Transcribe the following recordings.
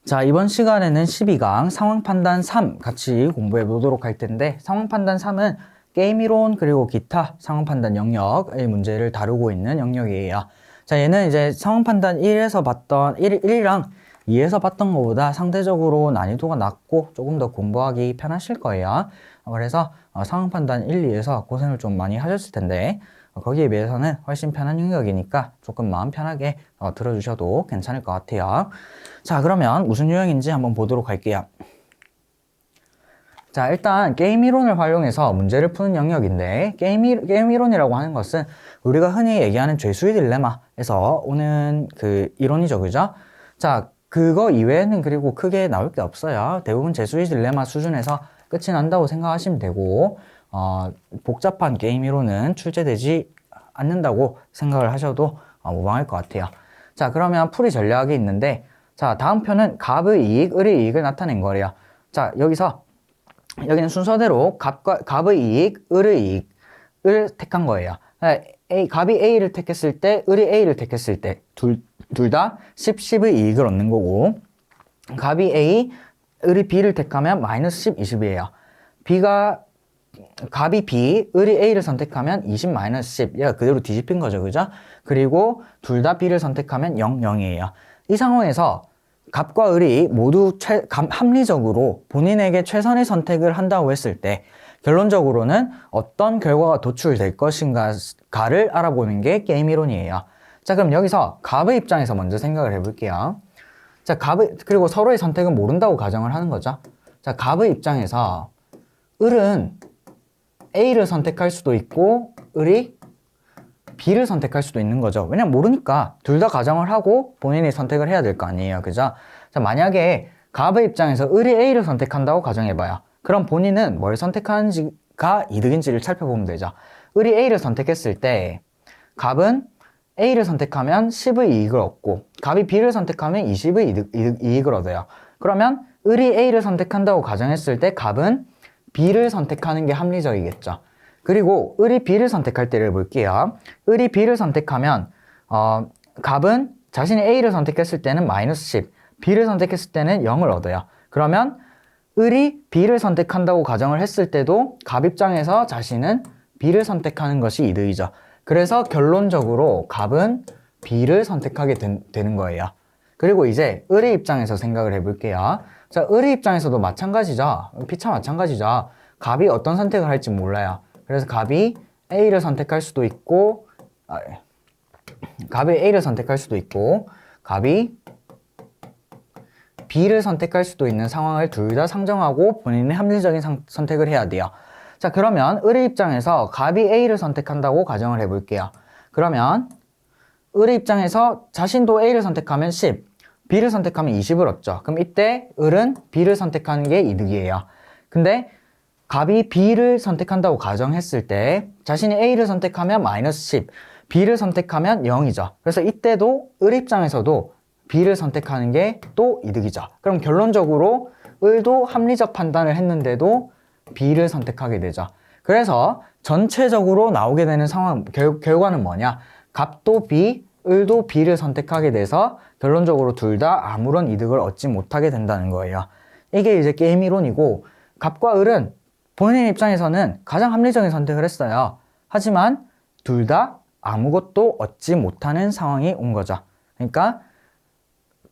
자, 이번 시간에는 12강 상황판단 3 같이 공부해 보도록 할 텐데, 상황판단 3은 게임이론 그리고 기타 상황판단 영역의 문제를 다루고 있는 영역이에요. 자, 얘는 이제 상황판단 1에서 봤던 1이랑 2에서 봤던 것보다 상대적으로 난이도가 낮고 조금 더 공부하기 편하실 거예요. 그래서 상황판단 1, 2에서 고생을 좀 많이 하셨을 텐데, 거기에 비해서는 훨씬 편한 영역이니까 조금 마음 편하게 들어주셔도 괜찮을 것 같아요. 자, 그러면 무슨 유형인지 한번 보도록 할게요. 자, 일단 게임 이론을 활용해서 문제를 푸는 영역인데, 게임 이론이라고 하는 것은 우리가 흔히 얘기하는 죄수의 딜레마에서 오는 그 이론이죠, 그죠? 자, 그거 이외에는 그리고 크게 나올 게 없어요. 대부분 죄수의 딜레마 수준에서 끝이 난다고 생각하시면 되고, 복잡한 게임 이론은 출제되지 않는다고 생각을 하셔도 무방할 것 같아요. 자, 그러면 풀이 전략이 있는데, 자, 다음 표는 갑의 이익, 을의 이익을 나타낸 거래요. 자, 여기는 순서대로 갑의 이익, 을의 이익을 택한 거예요. 갑이 A를 택했을 때, 을이 A를 택했을 때, 둘 다 10의 이익을 얻는 거고, 갑이 A, 을이 B를 택하면 마이너스 10, 20이에요. 갑이 B, 을이 A를 선택하면 20 마이너스 10. 얘가 그대로 뒤집힌 거죠, 그죠? 그리고 둘 다 B를 선택하면 0, 0이에요. 이 상황에서 갑과 을이 모두 합리적으로 본인에게 최선의 선택을 한다고 했을 때 결론적으로는 어떤 결과가 도출될 것인가를 알아보는 게 게임 이론이에요. 자, 그럼 여기서 갑의 입장에서 먼저 생각을 해볼게요. 자, 그리고 서로의 선택은 모른다고 가정을 하는 거죠. 자, 갑의 입장에서 을은 A를 선택할 수도 있고 을이 B를 선택할 수도 있는 거죠. 왜냐면 모르니까 둘 다 가정을 하고 본인이 선택을 해야 될 거 아니에요, 그죠? 자, 만약에 갑의 입장에서 을이 A를 선택한다고 가정해봐요. 그럼 본인은 뭘 선택하는지가 이득인지를 살펴보면 되죠. 을이 A를 선택했을 때 갑은 A를 선택하면 10의 이익을 얻고 갑이 B를 선택하면 20의 이익을 얻어요. 그러면 을이 A를 선택한다고 가정했을 때 갑은 B를 선택하는 게 합리적이겠죠. 그리고 을이 B를 선택할 때를 볼게요. 을이 B를 선택하면 갑은 자신이 A를 선택했을 때는 마이너스 10, B를 선택했을 때는 0을 얻어요. 그러면 을이 B를 선택한다고 가정을 했을 때도 갑 입장에서 자신은 B를 선택하는 것이 이득이죠. 그래서 결론적으로 갑은 B를 선택하게 되는 거예요. 그리고 이제 을의 입장에서 생각을 해볼게요. 자, 을의 입장에서도 마찬가지죠. 피차 마찬가지죠. 갑이 어떤 선택을 할지 몰라요. 그래서 갑이 A를 선택할 수도 있고, 갑이 B를 선택할 수도 있는 상황을 둘 다 상정하고 본인의 합리적인 선택을 해야 돼요. 자, 그러면 을의 입장에서 갑이 A를 선택한다고 가정을 해볼게요. 그러면 을의 입장에서 자신도 A를 선택하면 10, B를 선택하면 20을 얻죠. 그럼 이때 을은 B를 선택하는 게 이득이에요. 근데 갑이 B를 선택한다고 가정했을 때 자신이 A를 선택하면 마이너스 10, B를 선택하면 0이죠. 그래서 이때도 을 입장에서도 B를 선택하는 게 또 이득이죠. 그럼 결론적으로 을도 합리적 판단을 했는데도 B를 선택하게 되죠. 그래서 전체적으로 나오게 되는 상황, 결과는 뭐냐? 갑도 B, 을도 B를 선택하게 돼서 결론적으로 둘 다 아무런 이득을 얻지 못하게 된다는 거예요. 이게 이제 게임 이론이고, 갑과 을은 본인 입장에서는 가장 합리적인 선택을 했어요. 하지만 둘 다 아무것도 얻지 못하는 상황이 온 거죠. 그러니까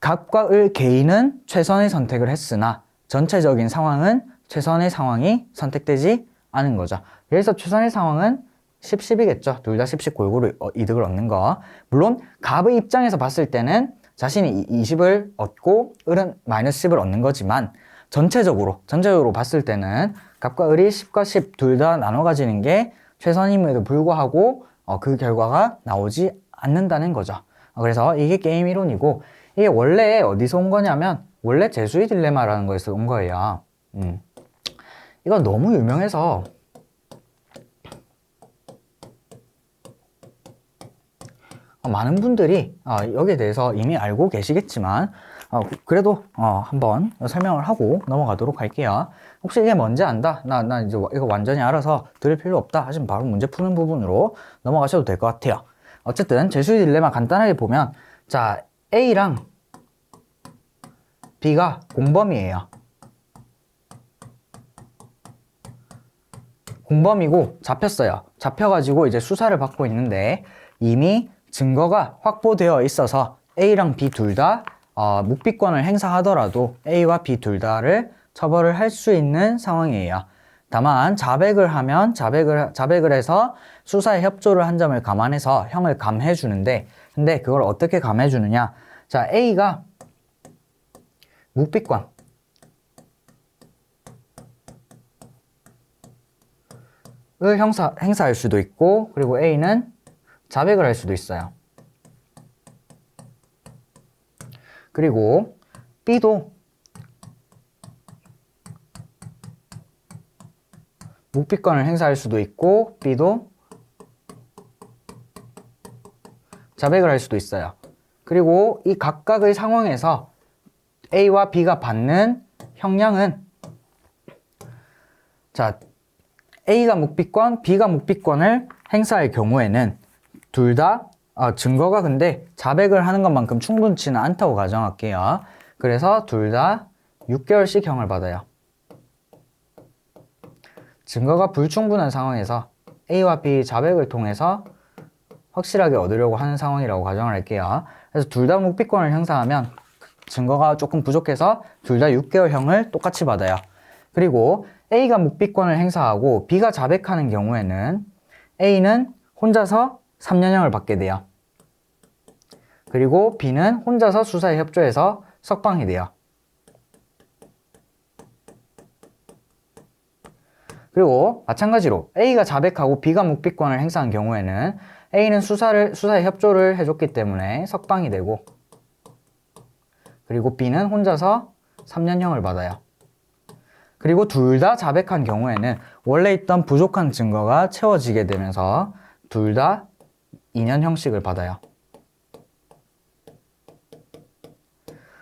갑과 을 개인은 최선의 선택을 했으나 전체적인 상황은 최선의 상황이 선택되지 않은 거죠. 그래서 최선의 상황은 10, 10이겠죠. 둘 다 10, 10 골고루 이득을 얻는 거. 물론 갑의 입장에서 봤을 때는 자신이 20을 얻고 을은 마이너스 10을 얻는 거지만 전체적으로 봤을 때는 갑과 을이 10과 10 둘 다 나눠 가지는 게 최선임에도 불구하고 그 결과가 나오지 않는다는 거죠. 그래서 이게 게임 이론이고, 이게 원래 어디서 온 거냐면 원래 재수의 딜레마라는 거에서 온 거예요. 이건 너무 유명해서 많은 분들이 여기에 대해서 이미 알고 계시겠지만 그래도 한번 설명을 하고 넘어가도록 할게요. 혹시 이게 뭔지 안다? 나 이제 이거 완전히 알아서 들을 필요 없다 하시면 바로 문제 푸는 부분으로 넘어가셔도 될 것 같아요. 어쨌든 재수의 딜레마 간단하게 보면, 자, A랑 B가 공범이에요. 공범이고 잡혔어요. 잡혀가지고 이제 수사를 받고 있는데 이미 증거가 확보되어 있어서 A랑 B 둘 다 묵비권을 행사하더라도 A와 B 둘 다를 처벌을 할 수 있는 상황이에요. 다만 자백을 하면 자백을 해서 수사에 협조를 한 점을 감안해서 형을 감해 주는데, 근데 그걸 어떻게 감해 주느냐? 자, A가 묵비권 을 행사할 수도 있고, 그리고 A는 자백을 할 수도 있어요. 그리고 B도 묵비권을 행사할 수도 있고, B도 자백을 할 수도 있어요. 그리고 이 각각의 상황에서 A와 B가 받는 형량은, 자, A가 묵비권, B가 묵비권을 행사할 경우에는 둘 다 증거가 근데 자백을 하는 것만큼 충분치는 않다고 가정할게요. 그래서 둘 다 6개월씩 형을 받아요. 증거가 불충분한 상황에서 A와 B 자백을 통해서 확실하게 얻으려고 하는 상황이라고 가정을 할게요. 그래서 둘 다 묵비권을 행사하면 증거가 조금 부족해서 둘 다 6개월형을 똑같이 받아요. 그리고 A가 묵비권을 행사하고 B가 자백하는 경우에는 A는 혼자서 3년형을 받게 돼요. 그리고 B는 혼자서 수사에 협조해서 석방이 돼요. 그리고 마찬가지로 A가 자백하고 B가 묵비권을 행사한 경우에는 A는 수사에 협조를 해줬기 때문에 석방이 되고, 그리고 B는 혼자서 3년형을 받아요. 그리고 둘 다 자백한 경우에는 원래 있던 부족한 증거가 채워지게 되면서 둘 다 2년형씩을 받아요.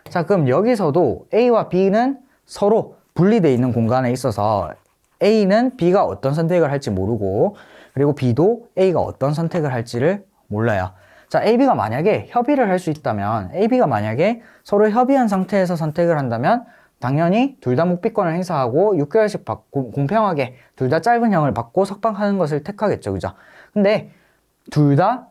자, 그럼 여기서도 A와 B는 서로 분리되어 있는 공간에 있어서 A는 B가 어떤 선택을 할지 모르고, 그리고 B도 A가 어떤 선택을 할지를 몰라요. 자, AB가 만약에 협의를 할 수 있다면, AB가 만약에 서로 협의한 상태에서 선택을 한다면 당연히 둘 다 묵비권을 행사하고 6개월씩 받고 공평하게 둘 다 짧은 형을 받고 석방하는 것을 택하겠죠. 그죠? 근데 둘 다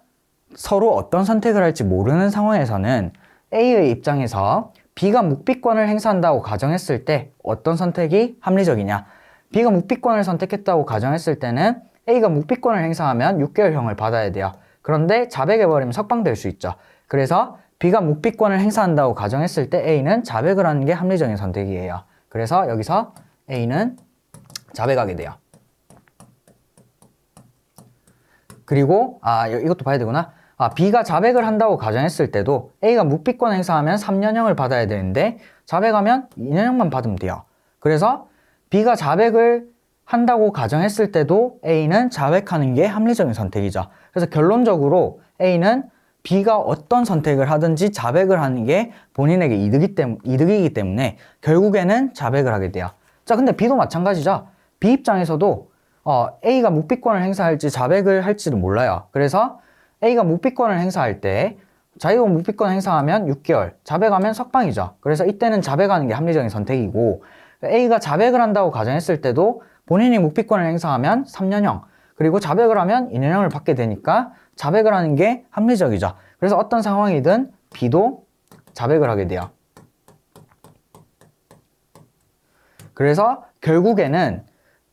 서로 어떤 선택을 할지 모르는 상황에서는 A의 입장에서 B가 묵비권을 행사한다고 가정했을 때 어떤 선택이 합리적이냐? B가 묵비권을 선택했다고 가정했을 때는 A가 묵비권을 행사하면 6개월형을 받아야 돼요. 그런데 자백해버리면 석방될 수 있죠. 그래서 B가 묵비권을 행사한다고 가정했을 때 A는 자백을 하는 게 합리적인 선택이에요. 그래서 여기서 A는 자백하게 돼요. 그리고 이것도 봐야 되구나. B가 자백을 한다고 가정했을 때도 A가 묵비권 행사하면 3년형을 받아야 되는데 자백하면 2년형만 받으면 돼요. 그래서 B가 자백을 한다고 가정했을 때도 A는 자백하는 게 합리적인 선택이죠. 그래서 결론적으로 A는 B가 어떤 선택을 하든지 자백을 하는 게 본인에게 이득이기 때문에 결국에는 자백을 하게 돼요. 자, 근데 B도 마찬가지죠. B 입장에서도 A가 묵비권을 행사할지 자백을 할지를 몰라요. 그래서 A가 묵비권을 행사할 때 자기가 묵비권 행사하면 6개월, 자백하면 석방이죠. 그래서 이때는 자백하는 게 합리적인 선택이고, A가 자백을 한다고 가정했을 때도 본인이 묵비권을 행사하면 3년형, 그리고 자백을 하면 2년형을 받게 되니까 자백을 하는 게 합리적이죠. 그래서 어떤 상황이든 B도 자백을 하게 돼요. 그래서 결국에는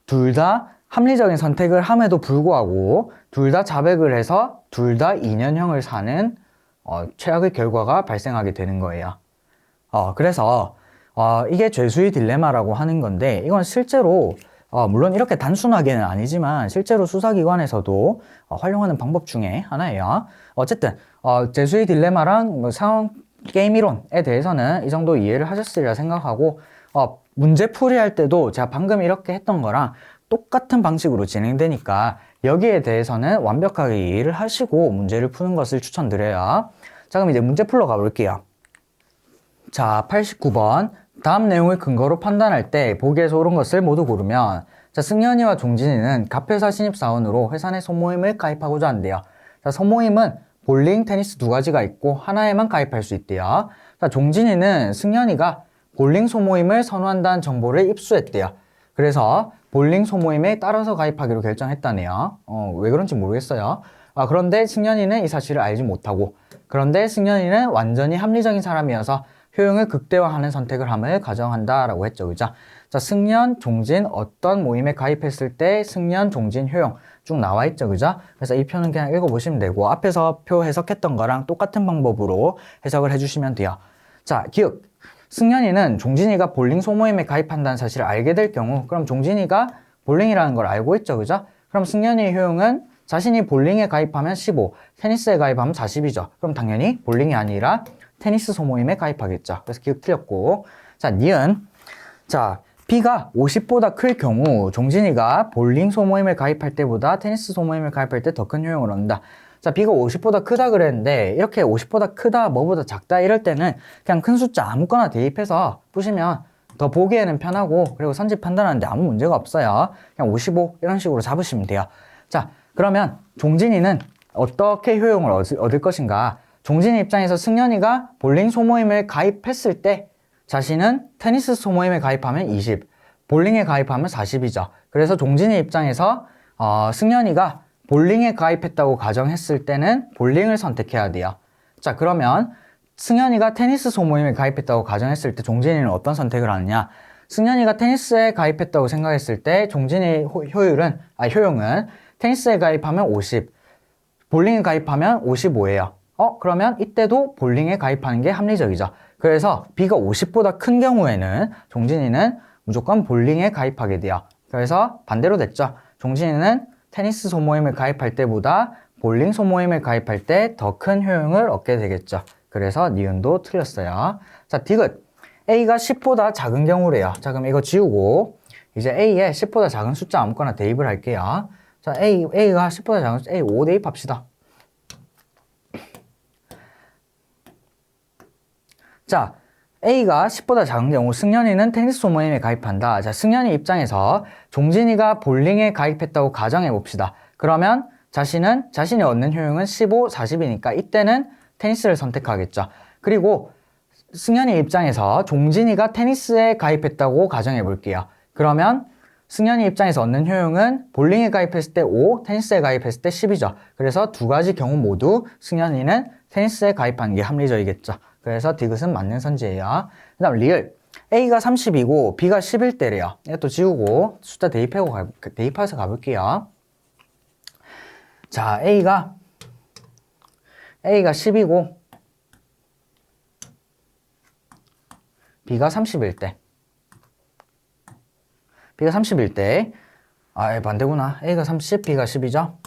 둘 다 합리적인 선택을 함에도 불구하고 둘 다 자백을 해서 둘 다 2년형을 사는 최악의 결과가 발생하게 되는 거예요. 그래서 이게 죄수의 딜레마라고 하는 건데, 이건 실제로 물론 이렇게 단순하게는 아니지만 실제로 수사기관에서도 활용하는 방법 중에 하나예요. 어쨌든 죄수의 딜레마랑 상황 게임 이론에 대해서는 이 정도 이해를 하셨으리라 생각하고, 문제풀이 할 때도 제가 방금 이렇게 했던 거랑 똑같은 방식으로 진행되니까 여기에 대해서는 완벽하게 이해를 하시고 문제를 푸는 것을 추천드려요. 자, 그럼 이제 문제 풀러 가볼게요. 자, 89번. 다음 내용을 근거로 판단할 때 보기에서 옳은 것을 모두 고르면, 자, 승현이와 종진이는 갑회사 신입사원으로 회사 내 소모임을 가입하고자 한대요. 자, 소모임은 볼링, 테니스 두 가지가 있고 하나에만 가입할 수 있대요. 자, 종진이는 승현이가 볼링 소모임을 선호한다는 정보를 입수했대요. 그래서 볼링 소모임에 따라서 가입하기로 결정했다네요. 왜 그런지 모르겠어요. 그런데 승연이는 이 사실을 알지 못하고, 그런데 승연이는 완전히 합리적인 사람이어서 효용을 극대화하는 선택을 함을 가정한다라고 했죠. 그죠? 자, 승연, 종진, 어떤 모임에 가입했을 때 승연, 종진, 효용 쭉 나와 있죠. 그죠? 그래서 이 표는 그냥 읽어보시면 되고, 앞에서 표 해석했던 거랑 똑같은 방법으로 해석을 해주시면 돼요. 자, 기억. 승연이는 종진이가 볼링 소모임에 가입한다는 사실을 알게 될 경우, 그럼 종진이가 볼링이라는 걸 알고 있죠. 그죠? 그럼 승연이의 효용은 자신이 볼링에 가입하면 15, 테니스에 가입하면 40이죠. 그럼 당연히 볼링이 아니라 테니스 소모임에 가입하겠죠. 그래서 기억 틀렸고. 자, 니은. 자, B가 50보다 클 경우 종진이가 볼링 소모임에 가입할 때보다 테니스 소모임에 가입할 때 더 큰 효용을 얻는다. 자, B가 50보다 크다 그랬는데 이렇게 50보다 크다, 뭐보다 작다 이럴 때는 그냥 큰 숫자 아무거나 대입해서 푸시면 더 보기에는 편하고 그리고 선지 판단하는데 아무 문제가 없어요. 그냥 55 이런 식으로 잡으시면 돼요. 자, 그러면 종진이는 어떻게 효용을 얻을 것인가? 종진이 입장에서 승연이가 볼링 소모임을 가입했을 때 자신은 테니스 소모임에 가입하면 20, 볼링에 가입하면 40이죠. 그래서 종진이 입장에서 승연이가 볼링에 가입했다고 가정했을 때는 볼링을 선택해야 돼요. 자, 그러면 승연이가 테니스 소모임에 가입했다고 가정했을 때 종진이는 어떤 선택을 하느냐? 승연이가 테니스에 가입했다고 생각했을 때 종진이의 효용은 테니스에 가입하면 50, 볼링에 가입하면 55예요. 그러면 이때도 볼링에 가입하는 게 합리적이죠. 그래서 B가 50보다 큰 경우에는 종진이는 무조건 볼링에 가입하게 돼요. 그래서 반대로 됐죠. 종진이는 테니스 소모임을 가입할 때보다 볼링 소모임을 가입할 때 더 큰 효용을 얻게 되겠죠. 그래서 니은도 틀렸어요. 자, 디귿. A가 10보다 작은 경우래요. 자, 그럼 이거 지우고 이제 A에 10보다 작은 숫자 아무거나 대입을 할게요. 자, A가 10보다 작은 숫자 A 5 대입합시다. 자, A가 10보다 작은 경우 승연이는 테니스 소모임에 가입한다. 자, 승연이 입장에서 종진이가 볼링에 가입했다고 가정해 봅시다. 그러면 자신이 얻는 효용은 15, 40이니까 이때는 테니스를 선택하겠죠. 그리고 승연이 입장에서 종진이가 테니스에 가입했다고 가정해 볼게요. 그러면 승연이 입장에서 얻는 효용은 볼링에 가입했을 때 5, 테니스에 가입했을 때 10이죠. 그래서 두 가지 경우 모두 승연이는 테니스에 가입하는 게 합리적이겠죠. 그래서 디귿은 맞는 선지예요. 그 다음 리을. A가 30이고 B가 11대래요. 이것도 지우고 숫자 대입해서 가볼게요. 자, A가 10이고 B가 31대. B가 31대. 반대구나. A가 30, B가 10이죠.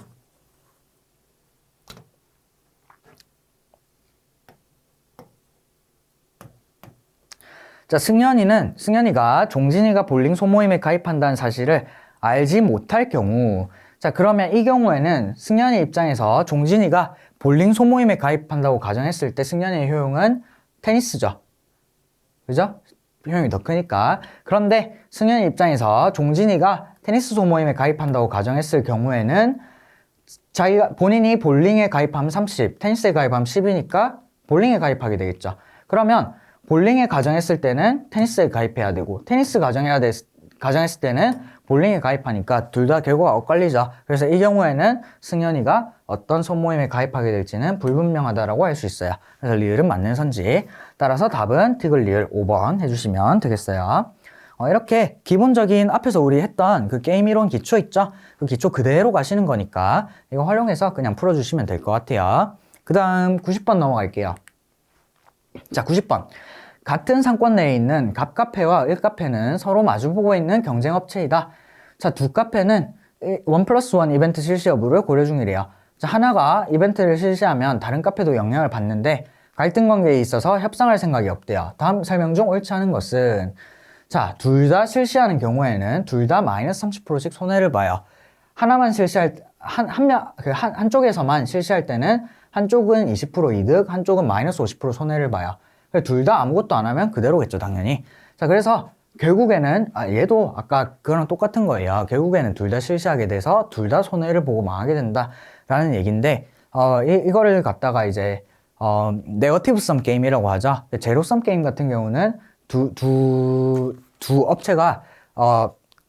자, 승연이가 종진이가 볼링 소모임에 가입한다는 사실을 알지 못할 경우, 자, 그러면 이 경우에는 승연이 입장에서 종진이가 볼링 소모임에 가입한다고 가정했을 때 승연이의 효용은 테니스죠. 그죠? 효용이 더 크니까. 그런데 승연이 입장에서 종진이가 테니스 소모임에 가입한다고 가정했을 경우에는 본인이 볼링에 가입하면 30, 테니스에 가입하면 10이니까 볼링에 가입하게 되겠죠. 그러면 볼링에 가정했을 때는 테니스에 가입해야 되고 테니스 가정했을 때는 볼링에 가입하니까 둘 다 결과가 엇갈리죠. 그래서 이 경우에는 승연이가 어떤 소모임에 가입하게 될지는 불분명하다라고 할 수 있어요. 그래서 리을은 맞는 선지. 따라서 답은 디귿 리을 5번 해주시면 되겠어요. 이렇게 기본적인 앞에서 우리 했던 그 게임 이론 기초 있죠? 그 기초 그대로 가시는 거니까 이거 활용해서 그냥 풀어주시면 될 것 같아요. 그 다음 90번 넘어갈게요. 자, 90번. 같은 상권 내에 있는 갑카페와 을카페는 서로 마주보고 있는 경쟁업체이다. 자, 두 카페는 1+1 이벤트 실시 여부를 고려 중이래요. 자, 하나가 이벤트를 실시하면 다른 카페도 영향을 받는데 갈등 관계에 있어서 협상할 생각이 없대요. 다음 설명 중 옳지 않은 것은, 자, 둘 다 실시하는 경우에는 둘 다 마이너스 30%씩 손해를 봐요. 하나만 실시할 한쪽에서만 실시할 때는 한쪽은 20% 이득, 한쪽은 마이너스 50% 손해를 봐요. 둘 다 아무것도 안 하면 그대로겠죠, 당연히. 자, 그래서 결국에는 얘도 아까 그거랑 똑같은 거예요. 결국에는 둘 다 실시하게 돼서 둘 다 손해를 보고 망하게 된다라는 얘기인데, 이거를 갖다가 이제 네거티브 썸 게임이라고 하죠. 제로 썸 게임 같은 경우는 두 업체가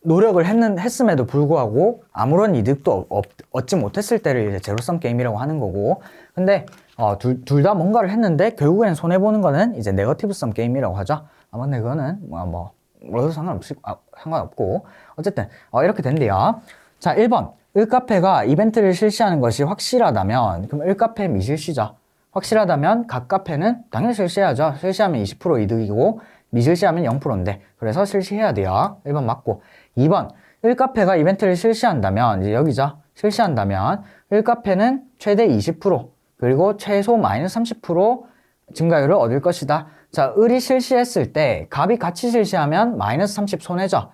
노력을 했음에도 불구하고 아무런 이득도 얻지 못했을 때를 이제 제로섬 게임이라고 하는 거고, 근데 둘 다 뭔가를 했는데 결국엔 손해보는 거는 이제 네거티브섬 게임이라고 하죠. 아마 그거는 뭐라도 상관없고, 어쨌든 이렇게 된대요. 자, 1번 을카페가 이벤트를 실시하는 것이 확실하다면, 그럼 을카페 미실시죠. 확실하다면 각 카페는 당연히 실시해야죠. 실시하면 20% 이득이고 미실시하면 0%인데, 그래서 실시해야 돼요. 1번 맞고. 2번 을카페가 이벤트를 실시한다면, 이제 여기죠. 실시한다면 을카페는 최대 20% 그리고 최소 마이너스 30% 증가율을 얻을 것이다. 자, 을이 실시했을 때 갑이 같이 실시하면 마이너스 30 손해죠.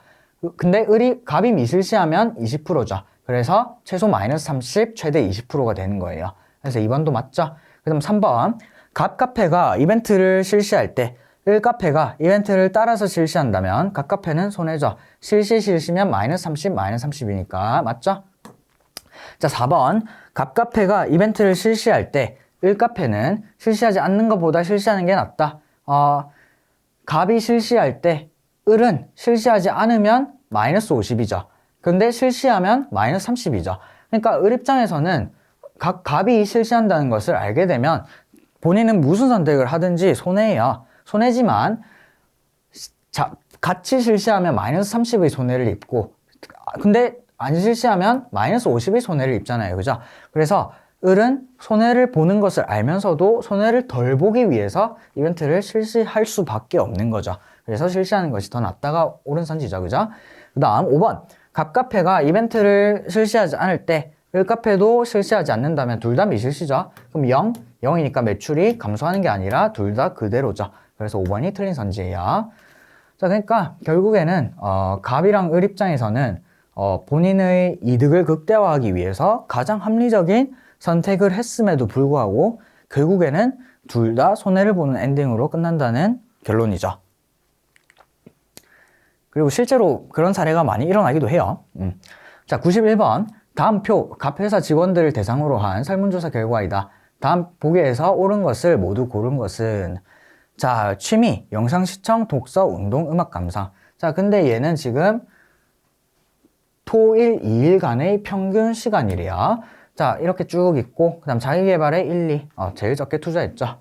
근데 갑이 미실시하면 20%죠. 그래서 최소 마이너스 30, 최대 20%가 되는 거예요. 그래서 2번도 맞죠? 그 다음 3번 갑 카페가 이벤트를 실시할 때 을카페가 이벤트를 따라서 실시한다면 각 카페는 손해죠. 실시면 마이너스 30, 마이너스 30이니까 맞죠? 자, 4번 갑 카페가 이벤트를 실시할 때 을카페는 실시하지 않는 것보다 실시하는 게 낫다. 갑이 실시할 때 을은 실시하지 않으면 마이너스 50이죠. 근데 실시하면 마이너스 30이죠. 그러니까 을 입장에서는 갑이 실시한다는 것을 알게 되면 본인은 무슨 선택을 하든지 손해예요. 손해지만 같이 실시하면 마이너스 30의 손해를 입고, 근데 안 실시하면 마이너스 50의 손해를 입잖아요. 그죠? 그래서 을은 손해를 보는 것을 알면서도 손해를 덜 보기 위해서 이벤트를 실시할 수밖에 없는 거죠. 그래서 실시하는 것이 더 낫다가 옳은 선지죠. 그죠? 그 다음 5번 갑 카페가 이벤트를 실시하지 않을 때 을카페도 실시하지 않는다면 둘 다 미실시죠. 그럼 0이니까 매출이 감소하는 게 아니라 둘 다 그대로죠. 그래서 5번이 틀린 선지예요. 자, 그러니까 결국에는 갑이랑 을 입장에서는 본인의 이득을 극대화하기 위해서 가장 합리적인 선택을 했음에도 불구하고 결국에는 둘 다 손해를 보는 엔딩으로 끝난다는 결론이죠. 그리고 실제로 그런 사례가 많이 일어나기도 해요. 자, 91번 다음 표 갑 회사 직원들을 대상으로 한 설문조사 결과이다. 다음 보기에서 옳은 것을 모두 고른 것은, 자, 취미, 영상 시청, 독서, 운동, 음악 감상. 자, 근데 얘는 지금 토, 일, 2일간의 평균 시간이래요. 자, 이렇게 쭉 있고, 그 다음 자기개발에 1, 2, 제일 적게 투자했죠.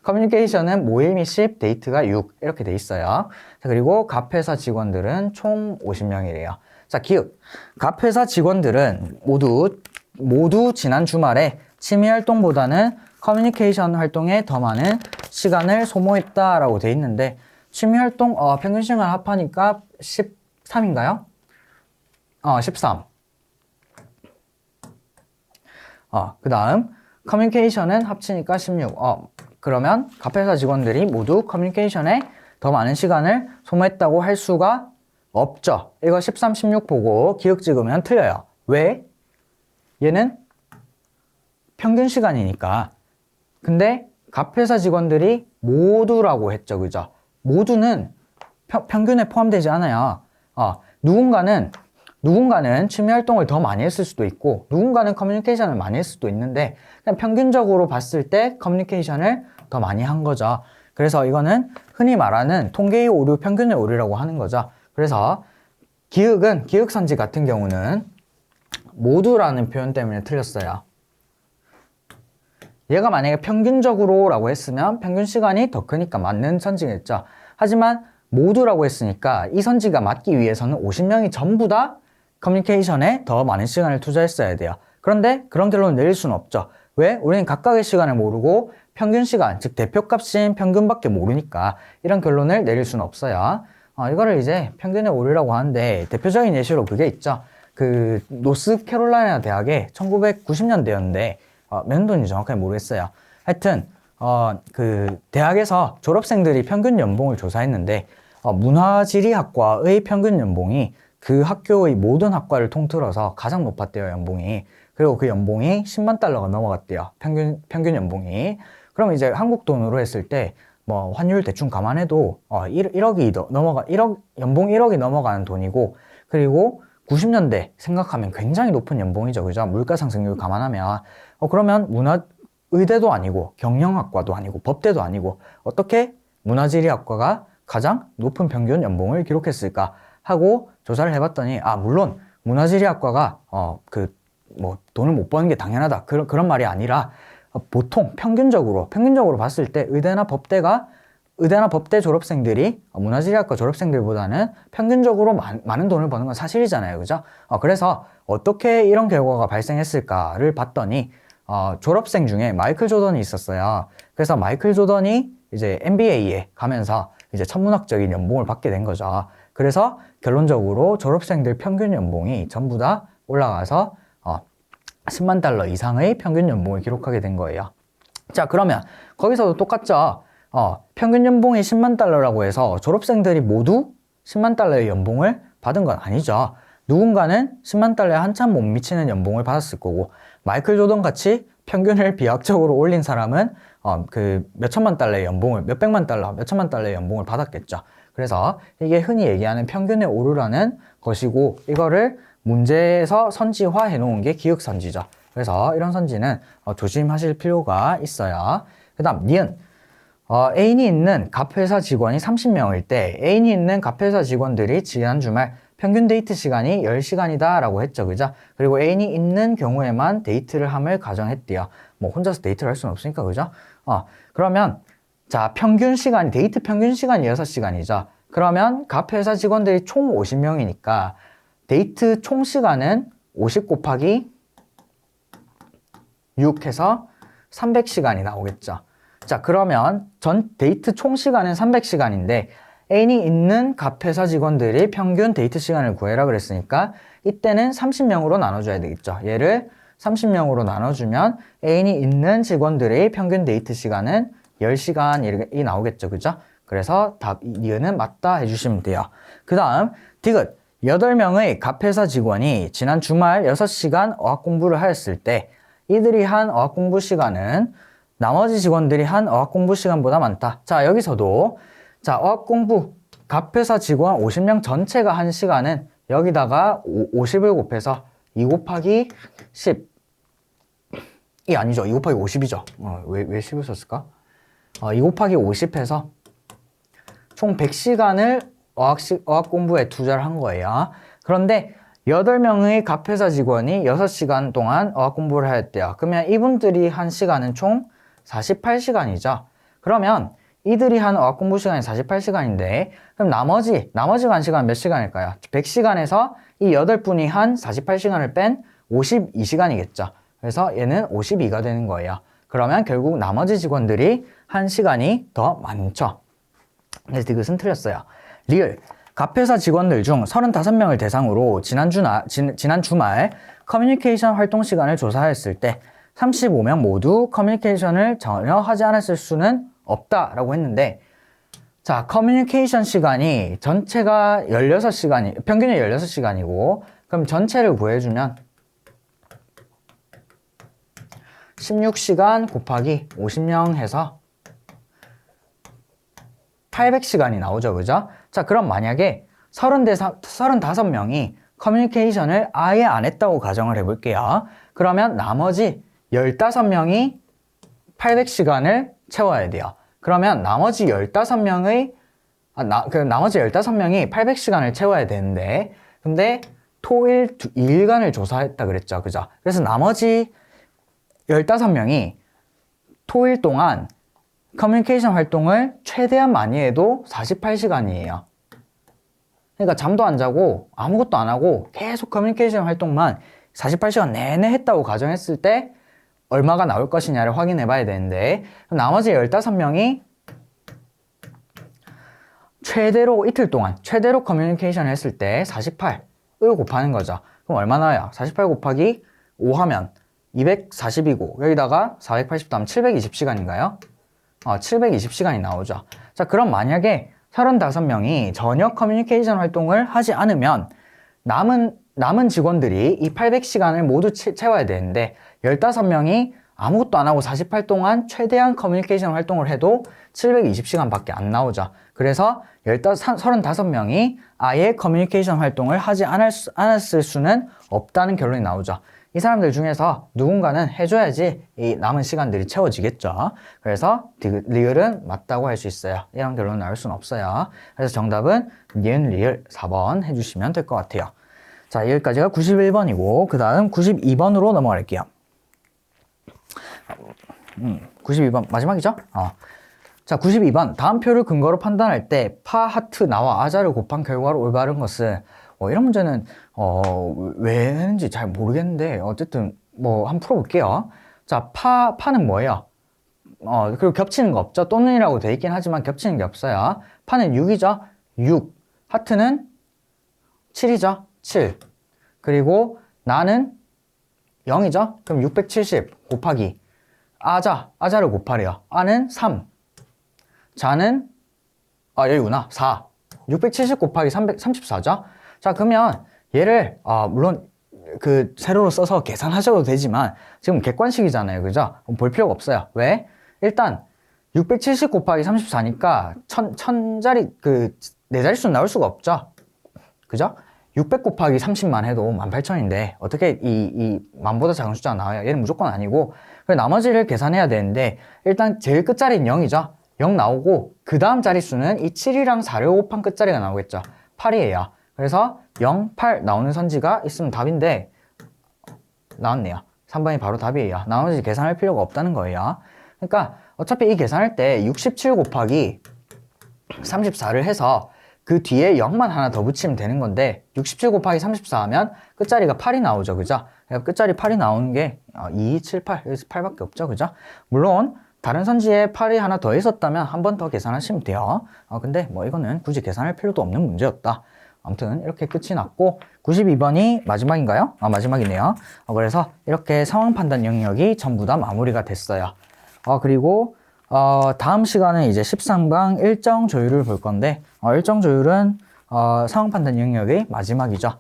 커뮤니케이션은 모임 10, 데이트가 6, 이렇게 돼 있어요. 자, 그리고 갑 회사 직원들은 총 50명이래요. 자, 기획. 갑 회사 직원들은 모두 지난 주말에 취미 활동보다는 커뮤니케이션 활동에 더 많은 시간을 소모했다라고 돼 있는데, 취미 활동, 평균 시간 합하니까 13인가요? 13. 그 다음, 커뮤니케이션은 합치니까 16. 그러면 갑 회사 직원들이 모두 커뮤니케이션에 더 많은 시간을 소모했다고 할 수가 없죠. 이거 13, 16 보고 기억 찍으면 틀려요. 왜? 얘는 평균 시간이니까. 근데 갑 회사 직원들이 모두라고 했죠. 그죠? 모두는 평균에 포함되지 않아요. 누군가는 취미 활동을 더 많이 했을 수도 있고, 누군가는 커뮤니케이션을 많이 했을 수도 있는데, 그냥 평균적으로 봤을 때 커뮤니케이션을 더 많이 한 거죠. 그래서 이거는 흔히 말하는 통계의 오류, 평균의 오류라고 하는 거죠. 그래서 기획선지 같은 경우는 모두라는 표현 때문에 틀렸어요. 얘가 만약에 평균적으로 라고 했으면 평균 시간이 더 크니까 맞는 선지겠죠. 하지만 모두라고 했으니까 이 선지가 맞기 위해서는 50명이 전부 다 커뮤니케이션에 더 많은 시간을 투자했어야 돼요. 그런데 그런 결론을 내릴 수는 없죠. 왜? 우리는 각각의 시간을 모르고 평균 시간, 즉 대표값인 평균밖에 모르니까 이런 결론을 내릴 수는 없어요. 이거를 이제 평균의 오류라고 하는데, 대표적인 예시로 그게 있죠. 그 노스캐롤라이나 대학에 1990년대였는데 몇 년도인지 정확하게 모르겠어요. 하여튼 그 대학에서 졸업생들이 평균 연봉을 조사했는데 문화지리학과의 평균 연봉이 그 학교의 모든 학과를 통틀어서 가장 높았대요, 연봉이. 그리고 그 연봉이 10만 달러가 넘어갔대요, 평균 연봉이. 그럼 이제 한국 돈으로 했을 때 뭐 환율 대충 감안해도 1억 연봉 1억이 넘어가는 돈이고, 그리고 90년대 생각하면 굉장히 높은 연봉이죠. 그죠? 물가 상승률 감안하면. 그러면 의대도 아니고 경영학과도 아니고 법대도 아니고 어떻게 문화지리학과가 가장 높은 평균 연봉을 기록했을까 하고 조사를 해봤더니 물론 문화지리학과가 돈을 못 버는 게 당연하다 그런 말이 아니라 보통 평균적으로 봤을 때 의대나 법대 졸업생들이 문화지리학과 졸업생들보다는 평균적으로 많은 돈을 버는 건 사실이잖아요. 그죠? 그래서 어떻게 이런 결과가 발생했을까를 봤더니 졸업생 중에 마이클 조던이 있었어요. 그래서 마이클 조던이 이제 NBA에 가면서 이제 천문학적인 연봉을 받게 된 거죠. 그래서 결론적으로 졸업생들 평균 연봉이 전부 다 올라가서 10만 달러 이상의 평균 연봉을 기록하게 된 거예요. 자, 그러면 거기서도 똑같죠. 평균 연봉이 10만 달러라고 해서 졸업생들이 모두 10만 달러의 연봉을 받은 건 아니죠. 누군가는 10만 달러에 한참 못 미치는 연봉을 받았을 거고, 마이클 조던 같이 평균을 비약적으로 올린 사람은 몇천만 달러의 연봉을, 몇백만 달러, 몇천만 달러의 연봉을 받았겠죠. 그래서 이게 흔히 얘기하는 평균에 오르라는 것이고, 이거를 문제에서 선지화해 놓은 게 기억선지죠. 그래서 이런 선지는 조심하실 필요가 있어요. 그 다음 니은. 애인이 있는 갑회사 직원이 30명일 때 애인이 있는 갑회사 직원들이 지난 주말 평균 데이트 시간이 10시간이다 라고 했죠. 그죠? 그리고 애인이 있는 경우에만 데이트를 함을 가정했대요. 뭐 혼자서 데이트를 할 수는 없으니까. 그죠? 그러면 자, 데이트 평균 시간이 6시간이죠. 그러면 갑회사 직원들이 총 50명이니까 데이트 총 시간은 50 곱하기 6 해서 300시간이 나오겠죠. 자, 그러면 전 데이트 총 시간은 300시간인데 애인이 있는 갑회사 직원들이 평균 데이트 시간을 구해라 그랬으니까 이때는 30명으로 나눠줘야 되겠죠. 얘를 30명으로 나눠주면 애인이 있는 직원들의 평균 데이트 시간은 10시간이 나오겠죠. 그죠? 그래서 답 니은은 맞다 해주시면 돼요. 그 다음 디귿. 8명의 갑회사 직원이 지난 주말 6시간 어학 공부를 하였을 때 이들이 한 어학 공부 시간은 나머지 직원들이 한 어학 공부 시간보다 많다. 자, 여기서도 자, 어학 공부 갑회사 직원 50명 전체가 한 시간은 여기다가 50을 곱해서 2 곱하기 10 이 아니죠. 2 곱하기 50이죠. 왜 10을 썼을까? 2 곱하기 50 해서 총 100시간을 어학 공부에 투자를 한 거예요. 그런데 8명의 갑회사 직원이 6시간 동안 어학 공부를 하였대요. 그러면 이분들이 한 시간은 총 48시간이죠. 그러면 이들이 한 어학 공부 시간이 48시간인데 그럼 나머지가 한 시간 몇 시간일까요? 100시간에서 이 8분이 한 48시간을 뺀 52시간이겠죠. 그래서 얘는 52가 되는 거예요. 그러면 결국 나머지 직원들이 한 시간이 더 많죠. 그래서 이것은 틀렸어요. 리을. 갑회사 직원들 중 35명을 대상으로 지난 주말 커뮤니케이션 활동 시간을 조사했을 때 35명 모두 커뮤니케이션을 전혀 하지 않았을 수는 없다라고 했는데, 자, 커뮤니케이션 시간이 전체가 16시간이, 평균이 16시간이고, 그럼 전체를 구해주면 16시간 곱하기 50명 해서 800시간이 나오죠. 그죠? 자, 그럼 만약에 35명이 커뮤니케이션을 아예 안 했다고 가정을 해볼게요. 그러면 나머지 15명이 800시간을 채워야 돼요. 그러면 나머지 15명이 800시간을 채워야 되는데, 근데 토일 2일간을 조사했다 그랬죠. 그죠? 그래서 나머지 15명이 토일 동안 커뮤니케이션 활동을 최대한 많이 해도 48시간이에요. 그러니까 잠도 안 자고 아무것도 안 하고 계속 커뮤니케이션 활동만 48시간 내내 했다고 가정했을 때 얼마가 나올 것이냐를 확인해 봐야 되는데, 나머지 15명이 최대로 이틀 동안 최대로 커뮤니케이션을 했을 때 48을 곱하는 거죠. 그럼 얼마 나와요? 48 곱하기 5 하면 240이고 여기다가 480 다음 720시간인가요? 720시간이 나오죠. 자, 그럼 만약에 35명이 전혀 커뮤니케이션 활동을 하지 않으면 남은 직원들이 이 800시간을 모두 채워야 되는데 15명이 아무것도 안 하고 48 동안 최대한 커뮤니케이션 활동을 해도 720시간밖에 안 나오죠. 그래서 35명이 아예 커뮤니케이션 활동을 하지 않았을 수는 없다는 결론이 나오죠. 이 사람들 중에서 누군가는 해줘야지 이 남은 시간들이 채워지겠죠. 그래서 리을은 맞다고 할 수 있어요. 이런 결론 나올 수는 없어요. 그래서 정답은 니은 리을 4번 해주시면 될 것 같아요. 자, 여기까지가 91번이고 그 다음 92번으로 넘어갈게요. 92번 마지막이죠? 자, 92번. 다음 표를 근거로 판단할 때 파, 하트, 나와 아자를 곱한 결과로 올바른 것은 이런 문제는 왜 했는지 잘 모르겠는데 어쨌든 뭐 한번 풀어볼게요. 자, 파는 뭐예요? 그리고 겹치는 거 없죠? 또는이라고 돼 있긴 하지만 겹치는 게 없어요. 파는 6이죠? 6. 하트는 7이죠? 7. 그리고 나는 0이죠? 그럼 670 곱하기 아자를 곱하래요. 아는 3. 자는 여기구나. 4. 670 곱하기 334죠? 자, 그러면 얘를 물론 그 세로로 써서 계산하셔도 되지만 지금 객관식이잖아요. 그죠? 볼 필요가 없어요. 왜? 일단 670 곱하기 34니까 천자리 그 네 자릿수 나올 수가 없죠. 그죠? 600 곱하기 30만 해도 18,000인데 어떻게 이 만보다 작은 숫자가 나와요? 얘는 무조건 아니고 그래서 나머지를 계산해야 되는데 일단 제일 끝자리는 0이죠. 0 나오고 그 다음 자릿수는 이 7이랑 4를 곱한 끝자리가 나오겠죠. 8이에요. 그래서 0, 8 나오는 선지가 있으면 답인데 나왔네요. 3번이 바로 답이에요. 나머지 계산할 필요가 없다는 거예요. 그러니까 어차피 이 계산할 때 67 곱하기 34를 해서 그 뒤에 0만 하나 더 붙이면 되는 건데 67 곱하기 34 하면 끝자리가 8이 나오죠. 그죠? 그러니까 끝자리 8이 나오는 게 2, 7, 8 여기서 8밖에 없죠. 그죠? 물론 다른 선지에 8이 하나 더 있었다면 한 번 더 계산하시면 돼요. 근데 뭐 이거는 굳이 계산할 필요도 없는 문제였다. 아무튼 이렇게 끝이 났고 92번이 마지막인가요? 마지막이네요. 그래서 이렇게 상황 판단 영역이 전부 다 마무리가 됐어요. 그리고 다음 시간은 이제 13강 일정 조율을 볼 건데 일정 조율은 상황 판단 영역의 마지막이죠.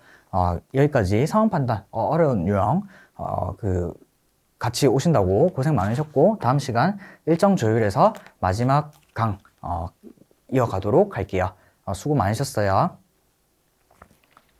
여기까지 상황 판단 어려운 유형 같이 오신다고 고생 많으셨고 다음 시간 일정 조율에서 마지막 강 이어가도록 할게요. 수고 많으셨어요.